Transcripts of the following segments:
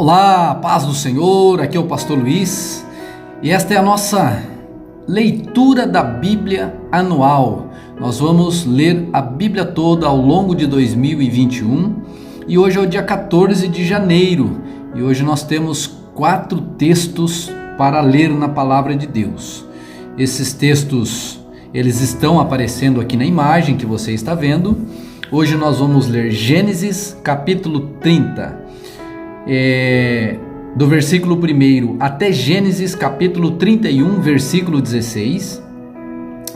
Olá, paz do Senhor, aqui é o Pastor Luiz e esta é a nossa leitura da Bíblia anual. Nós vamos ler a Bíblia toda ao longo de 2021 e hoje é o dia 14 de janeiro e hoje nós temos 4 textos para ler na Palavra de Deus. Esses textos, eles estão aparecendo aqui na imagem que você está vendo. Hoje nós vamos ler Gênesis capítulo 30. Do versículo 1 até Gênesis capítulo 31, versículo 16.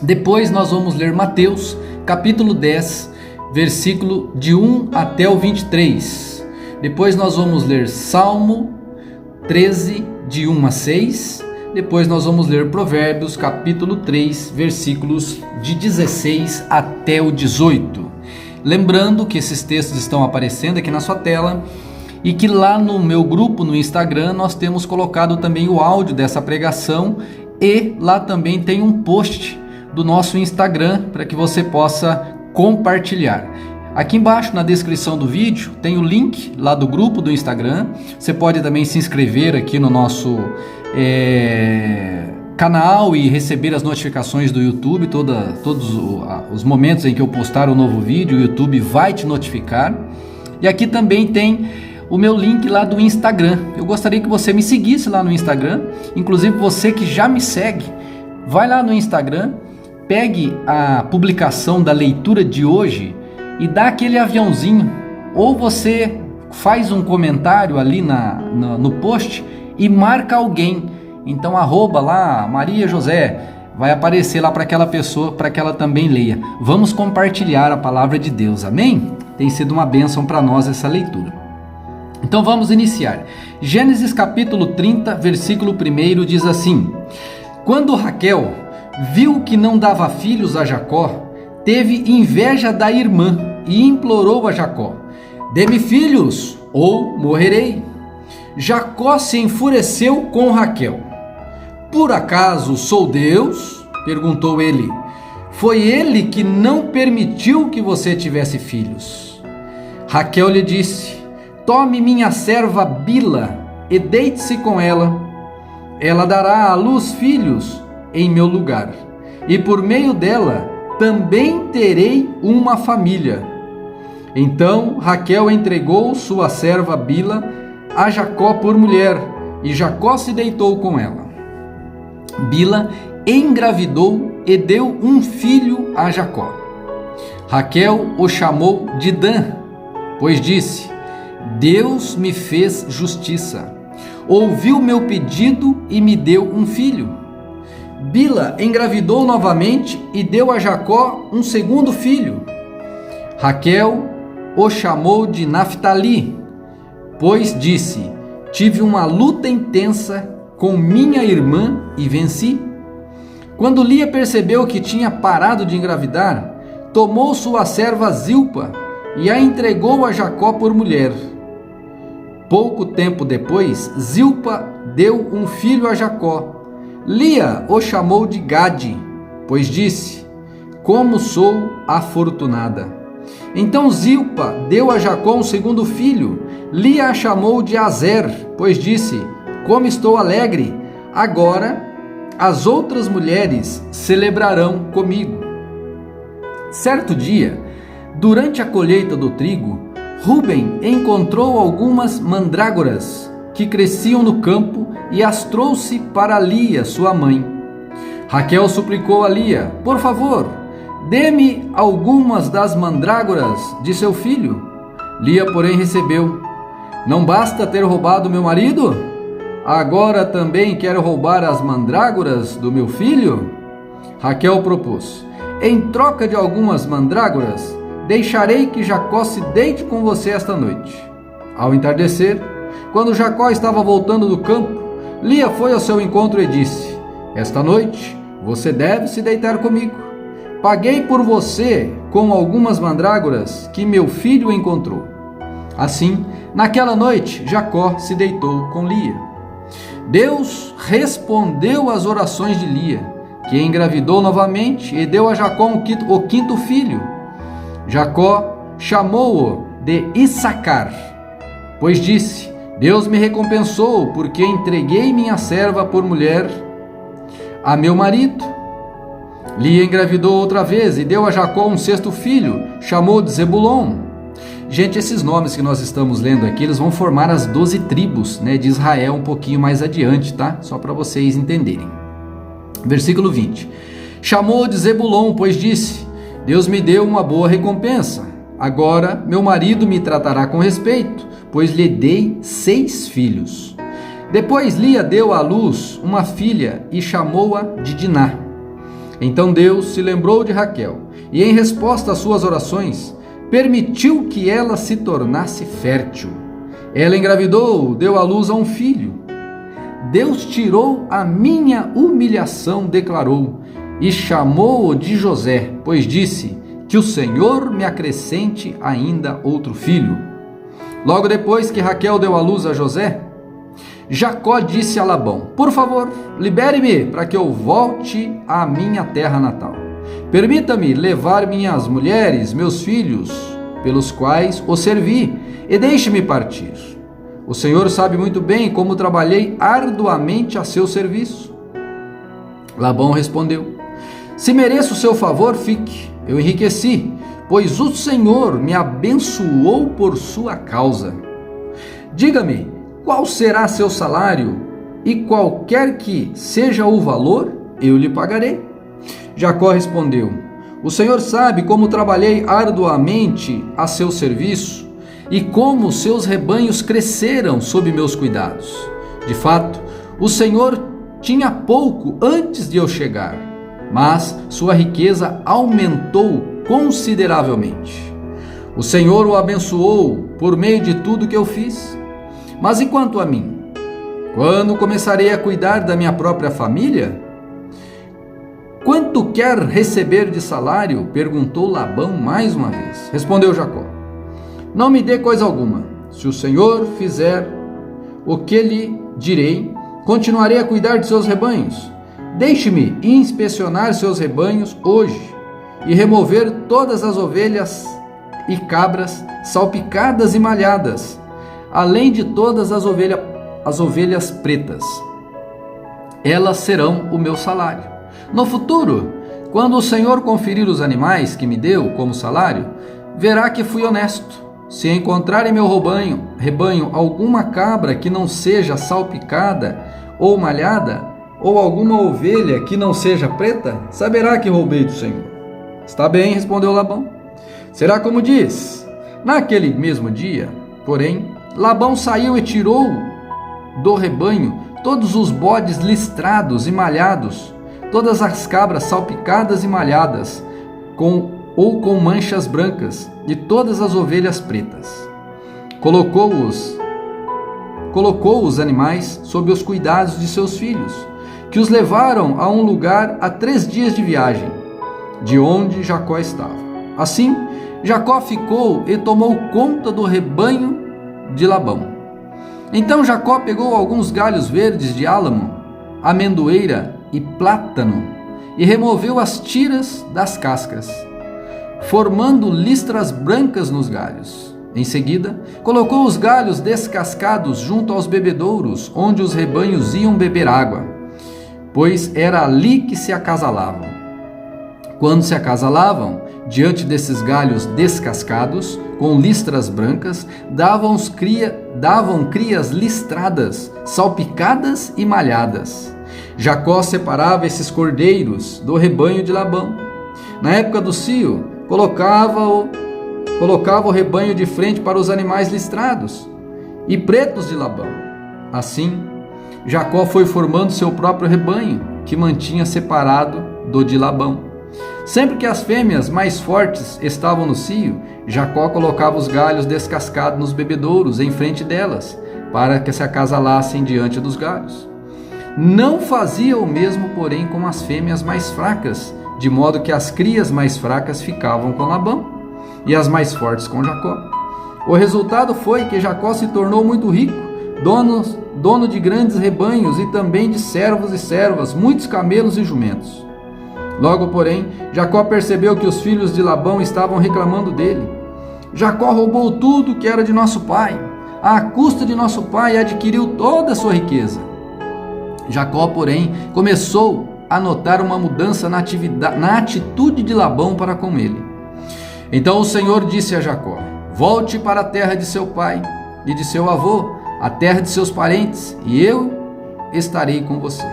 Depois nós vamos ler Mateus capítulo 10, versículo de 1 até o 23. Depois nós vamos ler Salmo 13, de 1 a 6. Depois nós vamos ler Provérbios capítulo 3, versículos de 16 até o 18. Lembrando que esses textos estão aparecendo aqui na sua tela e que lá no meu grupo no Instagram nós temos colocado também o áudio dessa pregação e lá também tem um post do nosso Instagram para que você possa compartilhar. Aqui embaixo na descrição do vídeo tem o link lá do grupo do Instagram. Você pode também se inscrever aqui no nosso canal e receber as notificações do YouTube. Todos os momentos em que eu postar um novo vídeo, o YouTube vai te notificar. E aqui também tem o meu link lá do Instagram. Eu gostaria que você me seguisse lá no Instagram. Inclusive você que já me segue, vai lá no Instagram, pegue a publicação da leitura de hoje e dá aquele aviãozinho, ou você faz um comentário ali no post e marca alguém. Então arroba lá Maria José, vai aparecer lá para aquela pessoa, para que ela também leia. Vamos compartilhar a palavra de Deus, amém? Tem sido uma bênção para nós essa leitura. Então vamos iniciar. Gênesis capítulo 30, versículo 1 diz assim: Quando Raquel viu que não dava filhos a Jacó, teve inveja da irmã e implorou a Jacó: Dê-me filhos ou morrerei. Jacó se enfureceu com Raquel. Por acaso sou Deus? Perguntou ele. Foi ele que não permitiu que você tivesse filhos. Raquel lhe disse: Tome minha serva Bila e deite-se com ela. Ela dará à luz filhos em meu lugar, e por meio dela também terei uma família. Então Raquel entregou sua serva Bila a Jacó por mulher, e Jacó se deitou com ela. Bila engravidou e deu um filho a Jacó. Raquel o chamou de Dan, pois disse: Deus me fez justiça, ouviu meu pedido e me deu um filho. Bila engravidou novamente e deu a Jacó um segundo filho. Raquel o chamou de Naftali, pois disse: Tive uma luta intensa com minha irmã e venci. Quando Lia percebeu que tinha parado de engravidar, tomou sua serva Zilpa e a entregou a Jacó por mulher. Pouco tempo depois, Zilpa deu um filho a Jacó. Lia o chamou de Gade, pois disse: Como sou afortunada. Então Zilpa deu a Jacó um segundo filho. Lia a chamou de Azer, pois disse: Como estou alegre, agora as outras mulheres celebrarão comigo. Certo dia, durante a colheita do trigo, Ruben encontrou algumas mandrágoras que cresciam no campo e as trouxe para Lia, sua mãe. Raquel suplicou a Lia: Por favor, dê-me algumas das mandrágoras de seu filho. Lia, porém, recebeu: Não basta ter roubado meu marido? Agora também quero roubar as mandrágoras do meu filho? Raquel propôs: Em troca de algumas mandrágoras, deixarei que Jacó se deite com você esta noite. Ao entardecer, quando Jacó estava voltando do campo, Lia foi ao seu encontro e disse: Esta noite você deve se deitar comigo. Paguei por você com algumas mandrágoras que meu filho encontrou. Assim, naquela noite, Jacó se deitou com Lia. Deus respondeu às orações de Lia, que engravidou novamente e deu a Jacó o quinto filho. Jacó chamou-o de Issacar, pois disse: Deus me recompensou, porque entreguei minha serva por mulher a meu marido. Lia engravidou outra vez e deu a Jacó um sexto filho, chamou de Zebulon. Gente, esses nomes que nós estamos lendo aqui, eles vão formar as 12 tribos, de Israel um pouquinho mais adiante, tá? Só para vocês entenderem. Versículo 20. Chamou de Zebulon, pois disse: Deus me deu uma boa recompensa. Agora meu marido me tratará com respeito, pois lhe dei 6 filhos. Depois Lia deu à luz uma filha e chamou-a de Diná. Então Deus se lembrou de Raquel e, em resposta às suas orações, permitiu que ela se tornasse fértil. Ela engravidou, deu à luz a um filho. Deus tirou a minha humilhação, declarou, e chamou-o de José, pois disse: que o Senhor me acrescente ainda outro filho. Logo depois que Raquel deu à luz a José, Jacó disse a Labão: por favor, libere-me para que eu volte à minha terra natal. Permita-me levar minhas mulheres, meus filhos, pelos quais o servi, e deixe-me partir. O Senhor sabe muito bem como trabalhei arduamente a seu serviço. Labão respondeu: se mereço o seu favor, fique. Eu enriqueci, pois o Senhor me abençoou por sua causa. Diga-me, qual será seu salário, e qualquer que seja o valor, eu lhe pagarei. Jacó respondeu: o Senhor sabe como trabalhei arduamente a seu serviço, e como seus rebanhos cresceram sob meus cuidados. De fato, o Senhor tinha pouco antes de eu chegar, mas sua riqueza aumentou consideravelmente. O Senhor o abençoou por meio de tudo que eu fiz. Mas e quanto a mim? Quando começarei a cuidar da minha própria família? Quanto quer receber de salário? Perguntou Labão mais uma vez. Respondeu Jacó: não me dê coisa alguma. Se o Senhor fizer o que lhe direi, continuarei a cuidar de seus rebanhos. Deixe-me inspecionar seus rebanhos hoje e remover todas as ovelhas e cabras salpicadas e malhadas, além de todas as ovelhas pretas. Elas serão o meu salário. No futuro, quando o Senhor conferir os animais que me deu como salário, verá que fui honesto. Se encontrar em meu rebanho alguma cabra que não seja salpicada ou malhada, ou alguma ovelha que não seja preta, saberá que roubei do Senhor. Está bem, respondeu Labão. Será como diz. Naquele mesmo dia, porém, Labão saiu e tirou do rebanho todos os bodes listrados e malhados, todas as cabras salpicadas e malhadas, com manchas brancas, e todas as ovelhas pretas. Colocou os animais sob os cuidados de seus filhos, que os levaram a um lugar a 3 dias de viagem, de onde Jacó estava. Assim, Jacó ficou e tomou conta do rebanho de Labão. Então Jacó pegou alguns galhos verdes de álamo, amendoeira e plátano, e removeu as tiras das cascas, formando listras brancas nos galhos. Em seguida, colocou os galhos descascados junto aos bebedouros, onde os rebanhos iam beber água, pois era ali que se acasalavam. Quando se acasalavam, diante desses galhos descascados, com listras brancas, davam crias listradas, salpicadas e malhadas. Jacó separava esses cordeiros do rebanho de Labão. Na época do cio, colocava o rebanho de frente para os animais listrados e pretos de Labão. Assim, Jacó foi formando seu próprio rebanho, que mantinha separado do de Labão. Sempre que as fêmeas mais fortes estavam no cio, Jacó colocava os galhos descascados nos bebedouros em frente delas, para que se acasalassem diante dos galhos. Não fazia o mesmo, porém, com as fêmeas mais fracas, de modo que as crias mais fracas ficavam com Labão e as mais fortes com Jacó. O resultado foi que Jacó se tornou muito rico, dono de grandes rebanhos e também de servos e servas, muitos camelos e jumentos. Logo, porém, Jacó percebeu que os filhos de Labão estavam reclamando dele. Jacó roubou tudo que era de nosso pai, à custa de nosso pai, adquiriu toda a sua riqueza. Jacó, porém, começou a notar uma mudança na atitude de Labão para com ele. Então o Senhor disse a Jacó: volte para a terra de seu pai e de seu avô, a terra de seus parentes, e eu estarei com você.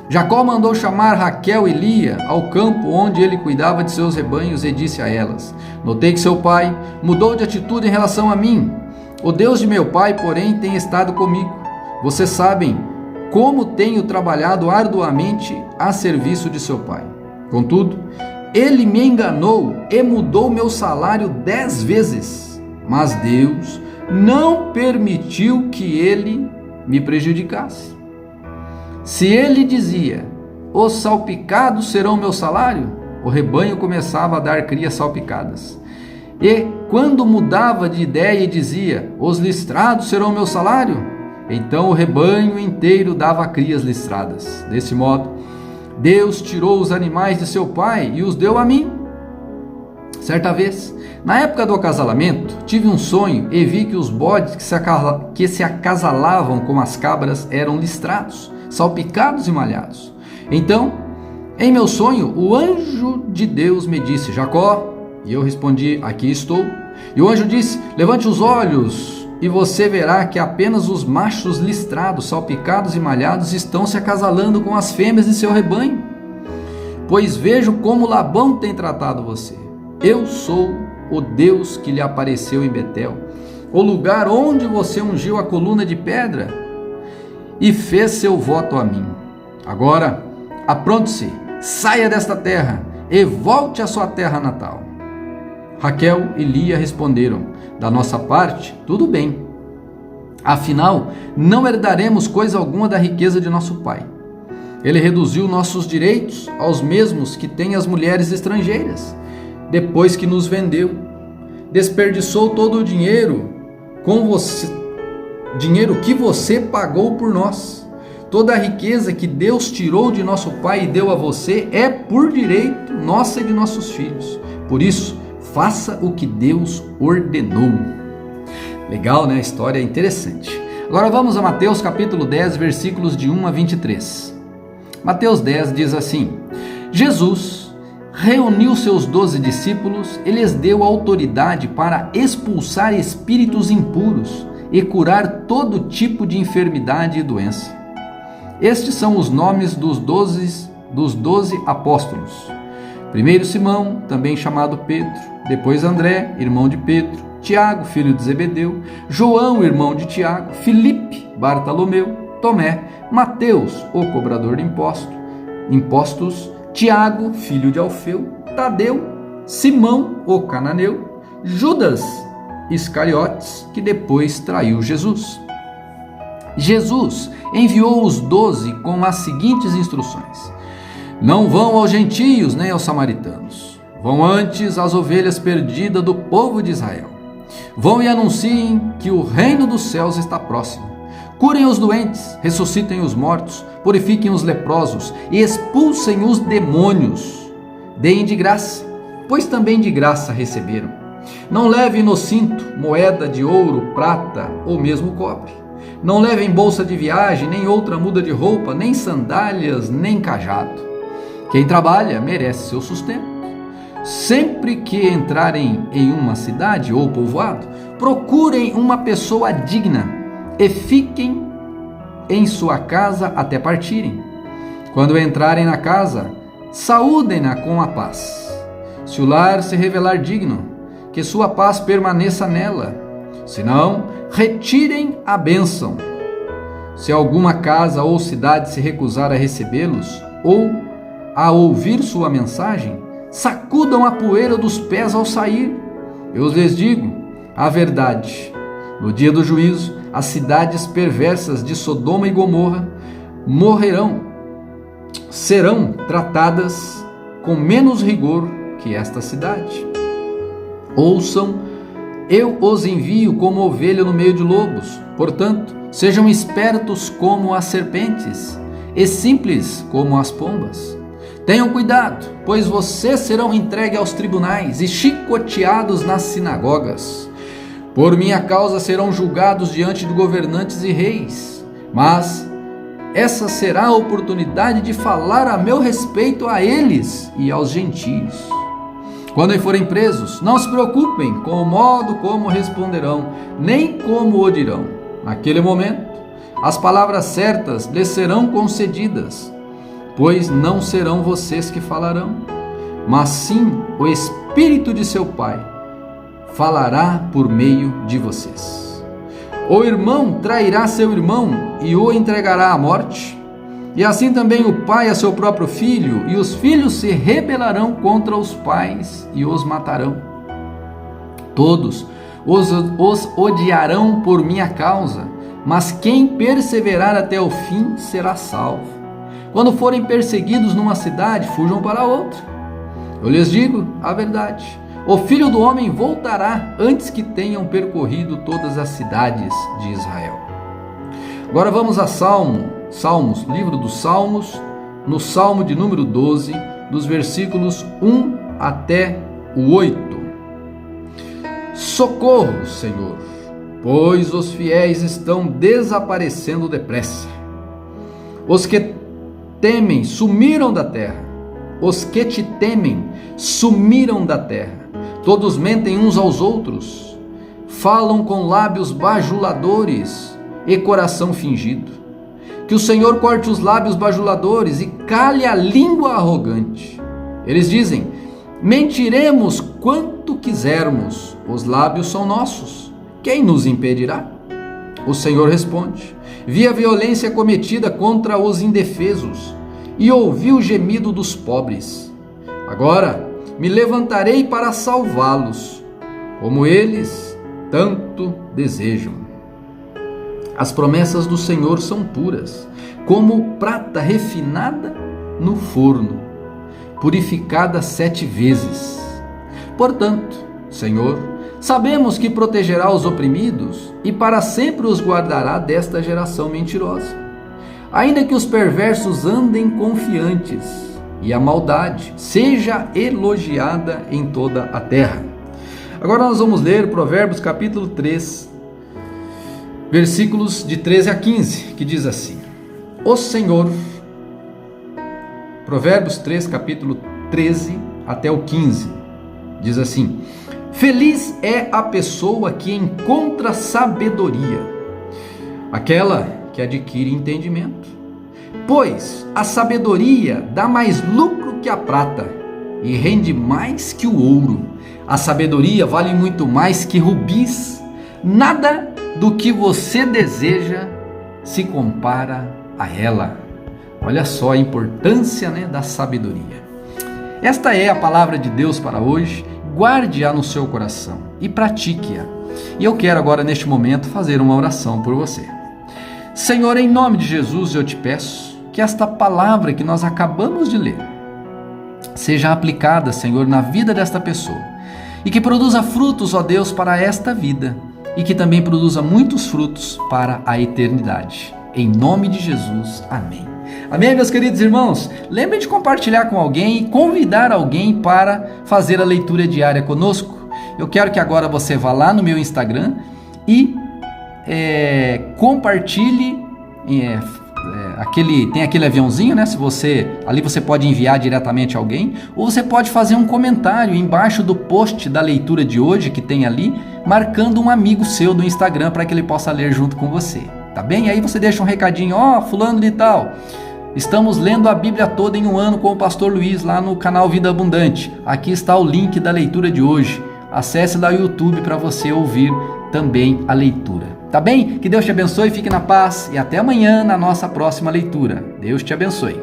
Jacó mandou chamar Raquel e Lia ao campo onde ele cuidava de seus rebanhos e disse a elas: notei que seu pai mudou de atitude em relação a mim. O Deus de meu pai, porém, tem estado comigo. Vocês sabem como tenho trabalhado arduamente a serviço de seu pai. Contudo, ele me enganou e mudou meu salário 10 vezes. Mas Deus não permitiu que ele me prejudicasse. Se ele dizia: os salpicados serão meu salário, o rebanho começava a dar crias salpicadas. E quando mudava de ideia e dizia: os listrados serão meu salário, então o rebanho inteiro dava crias listradas. Desse modo, Deus tirou os animais de seu pai e os deu a mim. Certa vez, na época do acasalamento, tive um sonho e vi que os bodes que se acasalavam com as cabras eram listrados, salpicados e malhados. Então, em meu sonho, o anjo de Deus me disse: Jacó. E eu respondi: aqui estou. E o anjo disse: levante os olhos e você verá que apenas os machos listrados, salpicados e malhados estão se acasalando com as fêmeas de seu rebanho. Pois vejo como Labão tem tratado você. Eu sou o Deus que lhe apareceu em Betel, o lugar onde você ungiu a coluna de pedra e fez seu voto a mim. Agora, apronte-se, saia desta terra e volte à sua terra natal. Raquel e Lia responderam: da nossa parte, tudo bem. Afinal, não herdaremos coisa alguma da riqueza de nosso pai. Ele reduziu nossos direitos aos mesmos que têm as mulheres estrangeiras. Depois que nos vendeu, desperdiçou todo o dinheiro que você pagou por nós. Toda a riqueza que Deus tirou de nosso pai e deu a você é por direito nossa e de nossos filhos. Por isso, faça o que Deus ordenou. Legal, né? A história é interessante. Agora vamos a Mateus capítulo 10, versículos de 1 a 23. Mateus 10 diz assim: Jesus reuniu seus 12 discípulos e lhes deu autoridade para expulsar espíritos impuros e curar todo tipo de enfermidade e doença. Estes são os nomes dos 12 apóstolos. Primeiro Simão, também chamado Pedro, depois André, irmão de Pedro, Tiago, filho de Zebedeu, João, irmão de Tiago, Filipe, Bartolomeu, Tomé, Mateus, o cobrador de impostos, Tiago, filho de Alfeu, Tadeu, Simão, o cananeu, Judas Iscariotes, que depois traiu Jesus. Jesus enviou os 12 com as seguintes instruções: não vão aos gentios nem aos samaritanos, vão antes às ovelhas perdidas do povo de Israel. Vão e anunciem que o reino dos céus está próximo. Curem os doentes, ressuscitem os mortos, purifiquem os leprosos e expulsem os demônios. Deem de graça, pois também de graça receberam. Não levem no cinto moeda de ouro, prata ou mesmo cobre. Não levem bolsa de viagem, nem outra muda de roupa, nem sandálias, nem cajado. Quem trabalha merece seu sustento. Sempre que entrarem em uma cidade ou povoado, procurem uma pessoa digna e fiquem em sua casa até partirem. Quando entrarem na casa, saúdem-na com a paz. Se o lar se revelar digno, que sua paz permaneça nela. Se não, retirem a bênção. Se alguma casa ou cidade se recusar a recebê-los ou a ouvir sua mensagem, sacudam a poeira dos pés ao sair. Eu lhes digo a verdade: no dia do juízo, as cidades perversas de Sodoma e Gomorra serão tratadas com menos rigor que esta cidade. Ouçam, eu os envio como ovelha no meio de lobos. Portanto, sejam espertos como as serpentes e simples como as pombas. Tenham cuidado, pois vocês serão entregues aos tribunais e chicoteados nas sinagogas. Por minha causa serão julgados diante de governantes e reis, mas essa será a oportunidade de falar a meu respeito a eles e aos gentios. Quando forem presos, não se preocupem com o modo como responderão, nem como o dirão. Naquele momento, as palavras certas lhes serão concedidas, pois não serão vocês que falarão, mas sim o Espírito de seu Pai falará por meio de vocês. O irmão trairá seu irmão e o entregará à morte, e assim também o pai a seu próprio filho, e os filhos se rebelarão contra os pais e os matarão. Todos os odiarão por minha causa, mas quem perseverar até o fim será salvo. Quando forem perseguidos numa cidade, fujam para outra. Eu lhes digo a verdade: o Filho do Homem voltará antes que tenham percorrido todas as cidades de Israel. Agora vamos a Salmos, livro dos Salmos, no Salmo de número 12, dos versículos 1 até o 8. Socorro, Senhor, pois os fiéis estão desaparecendo depressa. Os que temem sumiram da terra. Os que te temem sumiram da terra. Todos mentem uns aos outros, falam com lábios bajuladores e coração fingido. Que o Senhor corte os lábios bajuladores e cale a língua arrogante. Eles dizem: mentiremos quanto quisermos, os lábios são nossos, quem nos impedirá? O Senhor responde: vi a violência cometida contra os indefesos e ouvi o gemido dos pobres. Agora me levantarei para salvá-los, como eles tanto desejam. As promessas do Senhor são puras, como prata refinada no forno, purificada 7 vezes. Portanto, Senhor, sabemos que protegerá os oprimidos e para sempre os guardará desta geração mentirosa. Ainda que os perversos andem confiantes e a maldade seja elogiada em toda a terra. Agora nós vamos ler Provérbios capítulo 3, versículos de 13 a 15, que diz assim: O Senhor, Provérbios 3, capítulo 13 até o 15, diz assim: feliz é a pessoa que encontra sabedoria, aquela que adquire entendimento, pois a sabedoria dá mais lucro que a prata e rende mais que o ouro. A sabedoria vale muito mais que rubis. Nada do que você deseja se compara a ela. Olha só a importância, da sabedoria. Esta é a palavra de Deus para hoje. Guarde-a no seu coração e pratique-a. E eu quero agora, neste momento, fazer uma oração por você. Senhor, em nome de Jesus, eu te peço que esta palavra que nós acabamos de ler seja aplicada, Senhor, na vida desta pessoa e que produza frutos, ó Deus, para esta vida e que também produza muitos frutos para a eternidade. Em nome de Jesus, amém. Amém, meus queridos irmãos? Lembrem de compartilhar com alguém e convidar alguém para fazer a leitura diária conosco. Eu quero que agora você vá lá no meu Instagram e compartilhe. Tem aquele aviãozinho, ali você pode enviar diretamente a alguém, ou você pode fazer um comentário embaixo do post da leitura de hoje que tem ali, marcando um amigo seu do Instagram para que ele possa ler junto com você, tá bem? Aí você deixa um recadinho: fulano de tal, estamos lendo a Bíblia toda em um ano com o pastor Luiz lá no canal Vida Abundante. Aqui está o link da leitura de hoje. Acesse lá o YouTube para você ouvir também a leitura. Tá bem? Que Deus te abençoe, fique na paz e até amanhã na nossa próxima leitura. Deus te abençoe.